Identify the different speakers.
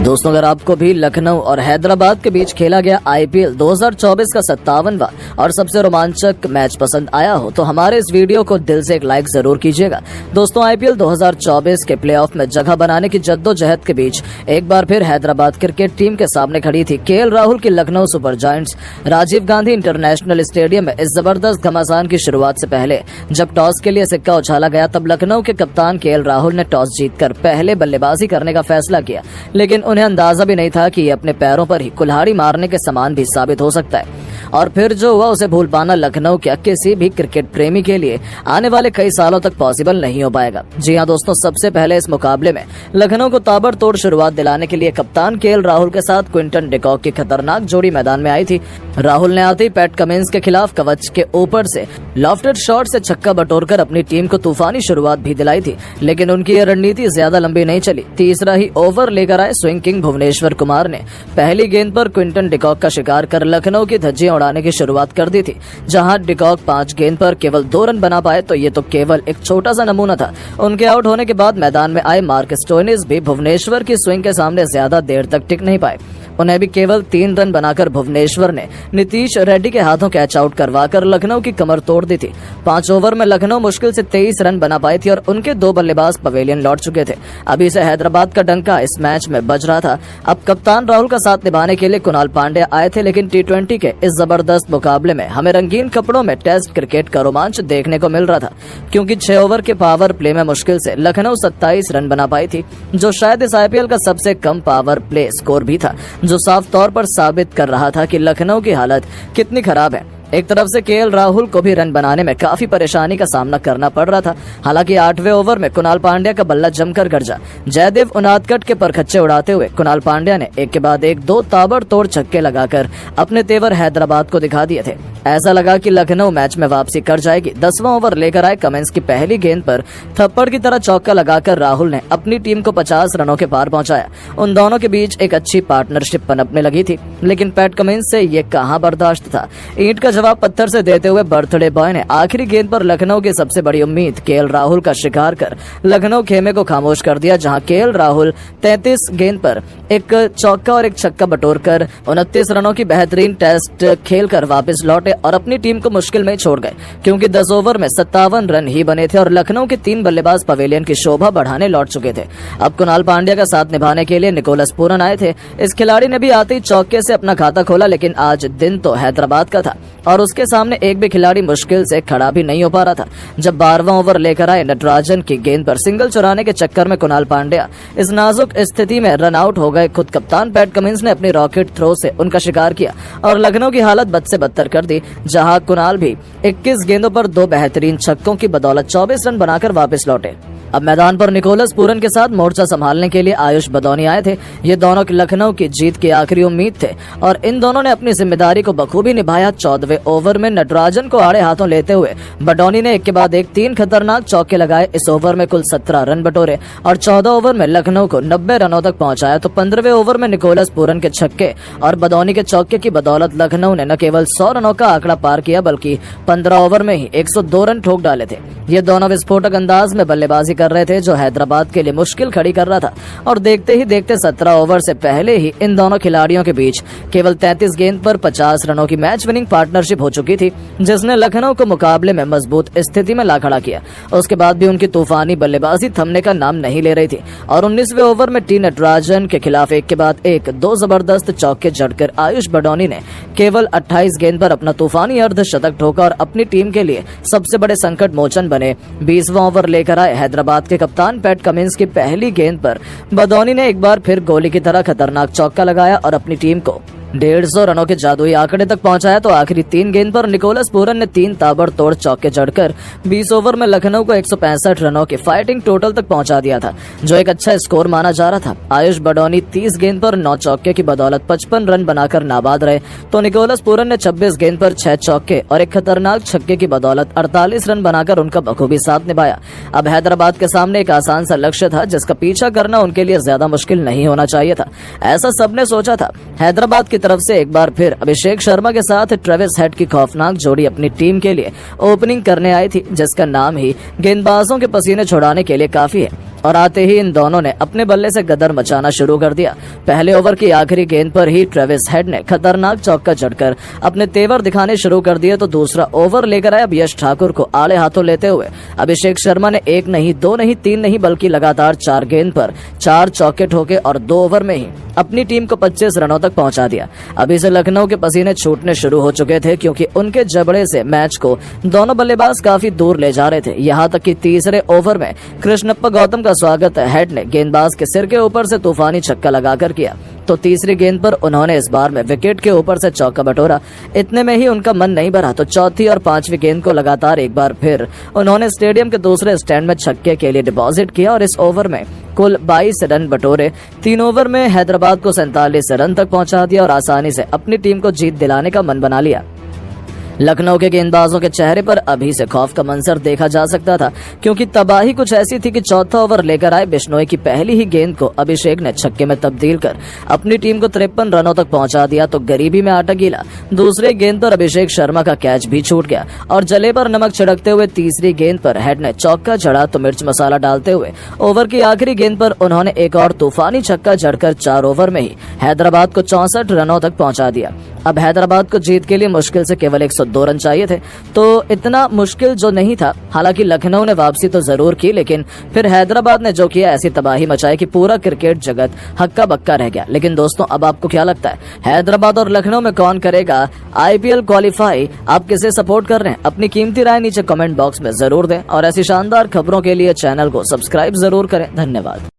Speaker 1: दोस्तों, अगर आपको भी लखनऊ और हैदराबाद के बीच खेला गया आईपीएल 2024 का 57वां और सबसे रोमांचक मैच पसंद आया हो तो हमारे इस वीडियो को दिल से एक लाइक जरूर कीजिएगा। दोस्तों, आईपीएल 2024 के प्लेऑफ में जगह बनाने की जद्दोजहद के बीच एक बार फिर हैदराबाद क्रिकेट टीम के सामने खड़ी थी केएल राहुल की Lucknow Super Giants. Rajiv Gandhi International Stadium में इस जबरदस्त घमासान की शुरुआत से पहले जब टॉस के लिए सिक्का उछाला गया तब लखनऊ के कप्तान केएल राहुल ने टॉस जीतकर पहले बल्लेबाजी करने का फैसला किया, लेकिन उन्हें अंदाजा भी नहीं था कि ये अपने पैरों पर ही कुल्हाड़ी मारने के समान भी साबित हो सकता है। और फिर जो हुआ उसे भूल पाना लखनऊ के किसी भी क्रिकेट प्रेमी के लिए आने वाले कई सालों तक पॉसिबल नहीं हो पाएगा। जी हां दोस्तों, सबसे पहले इस मुकाबले में लखनऊ को ताबड़तोड़ शुरुआत दिलाने के लिए कप्तान केएल राहुल के साथ क्विंटन डिकॉक की खतरनाक जोड़ी मैदान में आई थी। राहुल ने आते ही पैट कमिंस के खिलाफ कवच के ऊपर से लॉफ्टेड शॉट से छक्का बटोरकर अपनी टीम को तूफानी शुरुआत भी दिलाई थी, लेकिन उनकी यह रणनीति ज्यादा लंबी नहीं चली। तीसरा ही ओवर लेकर आए स्विंग किंग भुवनेश्वर कुमार ने पहली गेंद पर क्विंटन डिकॉक का शिकार कर लखनऊ की धज्जियां उड़ाने की शुरुआत कर दी थी। जहां डिकॉक 5 गेंद पर केवल 2 रन बना पाए तो ये तो केवल एक छोटा सा नमूना था। उनके आउट होने के बाद मैदान में आए मार्क स्टोइनिस भी भुवनेश्वर की स्विंग के सामने ज्यादा देर तक टिक नहीं पाए। उन्हें भी केवल 3 रन बनाकर भुवनेश्वर ने नीतीश रेड्डी के हाथों कैच आउट करवाकर लखनऊ की कमर तोड़ दी थी। 5 ओवर में लखनऊ मुश्किल से 23 रन बना पाई थी और उनके 2 बल्लेबाज पवेलियन लौट चुके थे। अभी से हैदराबाद का डंका इस मैच में बज रहा था। अब कप्तान राहुल का साथ निभाने के लिए कुणाल पांड्या आए थे, लेकिन टी20 के इस जबरदस्त मुकाबले में हमें रंगीन कपड़ों में टेस्ट क्रिकेट का रोमांच देखने को मिल रहा था, क्योंकि 6 ओवर के पावर प्ले में मुश्किल से लखनऊ 27 रन बना पाई थी, जो शायद इस आईपीएल का सबसे कम पावर प्ले स्कोर भी था, जो साफ तौर पर साबित कर रहा था कि लखनऊ की हालत कितनी खराब है। एक तरफ से केएल राहुल को भी रन बनाने में काफी परेशानी का सामना करना पड़ रहा था। हालांकि 8वें ओवर में कुणाल पांड्या का बल्ला जमकर गरजा। जयदेव उनादकट के परखच्चे उड़ाते हुए कुणाल पांड्या ने एक के बाद एक 2 ताबड़तोड़ छक्के लगाकर अपने तेवर हैदराबाद को दिखा दिए थे। ऐसा लगा कि लखनऊ मैच में वापसी कर जाएगी। 10वां ओवर लेकर आए कमिंस की पहली गेंद पर थप्पड़ की तरह चौका लगाकर राहुल ने अपनी टीम को 50 रनों के पार पहुंचाया। उन दोनों के बीच एक अच्छी पार्टनरशिप पनपने लगी थी, लेकिन पैट कमिंस से ये कहां बर्दाश्त था। ईंट का जवाब पत्थर से देते हुए बर्थडे बॉय ने आखिरी गेंद पर लखनऊ की सबसे बड़ी उम्मीद केएल राहुल का शिकार कर लखनऊ खेमे को खामोश कर दिया, जहां केएल राहुल 33 गेंद पर एक चौका और एक छक्का बटोरकर 29 रनों की बेहतरीन टेस्ट खेलकर वापस लौटे और अपनी टीम को मुश्किल में छोड़ गए, क्योंकि 10 ओवर में 57 रन ही बने थे और लखनऊ के 3 बल्लेबाज पवेलियन की शोभा बढ़ाने लौट चुके थे। अब कुणाल पांड्या का साथ निभाने के लिए निकोलस पूरन आए थे। इस खिलाड़ी ने भी आते ही चौके से अपना खाता खोला, लेकिन आज दिन तो हैदराबाद का था और उसके सामने एक भी खिलाड़ी मुश्किल से खड़ा भी नहीं हो पा रहा था। जब 12वां ओवर लेकर आए नटराजन की गेंद पर सिंगल चुराने के चक्कर में कुणाल पांड्या इस नाजुक स्थिति में रन आउट हो गए। खुद कप्तान पैट कमिंस ने अपनी रॉकेट थ्रो से उनका शिकार किया और लखनऊ की हालत बद से बदतर कर दी, जहां कुणाल भी 21 गेंदों पर 2 बेहतरीन छक्कों की बदौलत 24 रन बनाकर वापस लौटे। अब मैदान पर निकोलस पूरन के साथ मोर्चा संभालने के लिए आयुष बदौनी आए थे। ये दोनों लखनऊ की जीत की आखिरी उम्मीद थे और इन दोनों ने अपनी जिम्मेदारी को बखूबी निभाया। 14वें ओवर में नटराजन को आड़े हाथों लेते हुए बडौनी ने एक के बाद एक 3 खतरनाक चौके लगाए। इस ओवर में कुल 17 रन बटोरे और 14 ओवर में लखनऊ को 90 रनों तक पहुंचाया। तो 15वें ओवर में निकोलस पूरन के छक्के और बडौनी के चौके की बदौलत लखनऊ ने न केवल 100 रनों का आंकड़ा पार किया, बल्कि 15 ओवर में ही 102 रन ठोक डाले थे। ये दोनों विस्फोटक अंदाज में बल्लेबाजी कर रहे थे, जो हैदराबाद के लिए मुश्किल खड़ी कर रहा था। और देखते ही देखते 17 ओवर से पहले ही इन दोनों खिलाड़ियों के बीच केवल 33 गेंद पर 50 रनों की मैच विनिंग पार्टनरशिप हो चुकी थी, जिसने लखनऊ को मुकाबले में मजबूत स्थिति में ला खड़ा किया। उसके बाद भी उनकी तूफानी बल्लेबाजी थमने का नाम नहीं ले रही थी और 19वें ओवर में टी नटराजन के खिलाफ एक के बाद एक 2 जबरदस्त चौके जड़कर आयुष बडौनी ने केवल 28 गेंद पर अपना तूफानी अर्धशतक ठोका और अपनी टीम के लिए सबसे बड़े संकट मोचन बने। 20वां ओवर लेकर आए हैदराबाद के कप्तान पैट कमिंस की पहली गेंद पर बडौनी ने एक बार फिर गोली की तरह खतरनाक चौका लगाया और अपनी टीम को 150 रनों के जादुई आंकड़े तक पहुंचाया। तो आखिरी 3 गेंद पर निकोलस पूरन ने 3 ताबड़तोड़ चौके जड़कर 20 ओवर में लखनऊ को 165 रनों के फाइटिंग टोटल तक पहुंचा दिया था, जो एक अच्छा स्कोर माना जा रहा था। आयुष बडौनी 30 गेंद पर 9 चौके की बदौलत 55 रन बनाकर नाबाद रहे, तो निकोलस पूरन ने 26 गेंद पर 6 चौके और एक खतरनाक छक्के की बदौलत 48 रन बनाकर उनका बखूबी साथ निभाया। अब हैदराबाद के सामने एक आसान सा लक्ष्य था, जिसका पीछा करना उनके लिए ज्यादा मुश्किल नहीं होना चाहिए था। ऐसा सबने सोचा था। हैदराबाद की तरफ से एक बार फिर अभिषेक शर्मा के साथ ट्रेविस हेड की खौफनाक जोड़ी अपनी टीम के लिए ओपनिंग करने आई थी, जिसका नाम ही गेंदबाजों के पसीने छुड़ाने के लिए काफी है। और आते ही इन दोनों ने अपने बल्ले से गदर मचाना शुरू कर दिया। पहले ओवर की आखिरी गेंद पर ही ट्रेविस हेड ने खतरनाक चौका जड़कर अपने तेवर दिखाने शुरू कर दिए तो दूसरा ओवर लेकर आए यश ठाकुर को आड़े हाथों लेते हुए अभिषेक शर्मा ने 1 नहीं 2 नहीं 3 नहीं बल्कि लगातार 4 गेंद पर 4 चौके ठोके और 2 ओवर में ही अपनी टीम को 25 रनों तक पहुंचा दिया। अभी से लखनऊ के पसीने छूटने शुरू हो चुके थे क्योंकि उनके जबड़े से मैच को दोनों बल्लेबाज काफी दूर ले जा रहे थे। यहाँ तक कि तीसरे ओवर में कृष्णप्पा गौतम का स्वागत हेड ने गेंदबाज के सिर के ऊपर से तूफानी छक्का लगाकर किया तो तीसरी गेंद पर उन्होंने इस बार में विकेट के ऊपर से चौका बटोरा। इतने में ही उनका मन नहीं भरा तो चौथी और 5वीं गेंद को लगातार एक बार फिर उन्होंने स्टेडियम के दूसरे स्टैंड में छक्के के लिए डिपॉजिट किया और इस ओवर में कुल 22 रन बटोरे। 3 ओवर में हैदराबाद को 47 रन तक पहुंचा दिया और आसानी से अपनी टीम को जीत दिलाने का मन बना लिया। लखनऊ के गेंदबाजों के चेहरे पर अभी से खौफ का मंजर देखा जा सकता था क्योंकि तबाही कुछ ऐसी थी कि चौथा ओवर लेकर आए बिश्नोई की पहली ही गेंद को अभिषेक ने छक्के में तब्दील कर अपनी टीम को 53 रनों तक पहुंचा दिया तो गरीबी में आटा गीला। दूसरे गेंद पर अभिषेक शर्मा का कैच भी छूट गया और जले पर नमक छिड़कते हुए तीसरी गेंद पर हेड ने चौका जड़ा तो मिर्च मसाला डालते हुए ओवर की आखिरी गेंद पर उन्होंने एक और तूफानी छक्का जड़कर 4 ओवर में ही हैदराबाद को 64 रनों तक पहुंचा दिया। अब हैदराबाद को जीत के लिए मुश्किल से केवल 102 रन चाहिए थे तो इतना मुश्किल जो नहीं था। हालांकि लखनऊ ने वापसी तो जरूर की लेकिन फिर हैदराबाद ने जो किया ऐसी तबाही मचाई कि पूरा क्रिकेट जगत हक्का बक्का रह गया। लेकिन दोस्तों अब आपको क्या लगता है हैदराबाद और लखनऊ में कौन करेगा IPL क्वालिफाई? आप किसे सपोर्ट कर रहे हैं? अपनी कीमती राय नीचे कमेंट बॉक्स में जरूर दें और ऐसी शानदार खबरों के लिए चैनल को सब्सक्राइब जरूर करें। धन्यवाद।